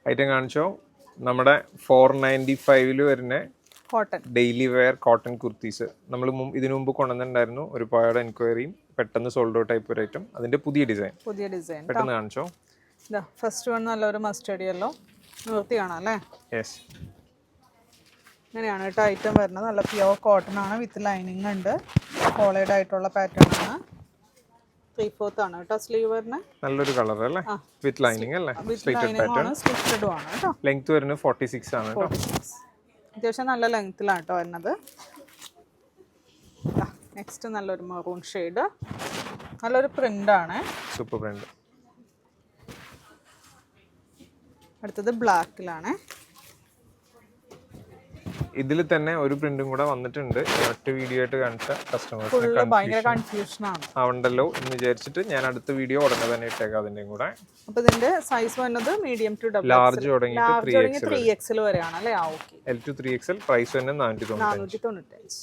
Item കാണിച്ചോ. നമ്മുടെ 495 വരുന്ന cotton daily wear cotton kurtis. നമ്മൾ ഇതിനു മുമ്പ് കൊണ്ടുവന്നിട്ടുണ്ടായിരുന്നു, ഒരുപാട് എൻക്വയറിയും പെട്ടെന്ന് സോൾഡ് ഔട്ട് ടൈപ്പ് ഒരു ഐറ്റം. അതിന്റെ പുതിയ ഡിസൈൻ പെട്ടെന്ന് കാണിച്ചോ. ഫസ്റ്റ് വൺ നല്ലൊരു മസ്റ്റേർഡ് യെല്ലോ നിർത്തിയാണോ അല്ലേ? യെസ്, ഇങ്ങനെയാണ് കേട്ടോ ഐറ്റം വരുന്നത്. നല്ല പ്യുവർ കോട്ടൺ ആണ്, വിത്ത് ലൈനിങ് ഉണ്ട്. കോളേഡ് ആയിട്ടുള്ള പാറ്റേൺ ആണ്. 3/4 ആണ് കേട്ടോ സ്ലീവ് വരുന്നത്. നല്ലൊരു കളർ അല്ലേ, വിത്ത് ലൈനിങ് അല്ലേ, സ്ലിറ്റഡ് പാറ്റേൺ. സ്ലിറ്റഡ് ആണ് കേട്ടോ. ലെങ്ത് വരുന്നത് 46 ആണ് കേട്ടോ. അത്യാവശ്യം നല്ല ലെങ്ത്തിലാണ് കേട്ടോ വരുന്നത്. നെക്സ്റ്റ് നല്ലൊരു മെറൂൺ ഷെയ്ഡ്, നല്ലൊരു പ്രിന്റ് ആണ്, സൂപ്പർ പ്രിന്റ്. അടുത്തത് ബ്ലാക്കിലാണ്. ഇതിൽ തന്നെ ഒരു പ്രിന്റും കൂടെ വന്നിട്ടുണ്ട്. ഒറ്റ വീഡിയോ ആയിട്ട് കാണിച്ച ഭയങ്കര കൺഫ്യൂഷൻ ആണ് ആവണ്ടല്ലോ എന്ന് വിചാരിച്ചിട്ട് ഞാൻ അടുത്ത വീഡിയോ ഉടനെ തന്നെ ഇട്ടേക്കാം അതിന്റെയും കൂടെ. അപ്പൊ ഇതിന്റെ സൈസ് വന്നത് മീഡിയം ടു ലാർജ് തുടങ്ങിയിട്ട് 3XL വരെയാണ് അല്ലേ? L to 3XL. പ്രൈസ് തന്നെ 495.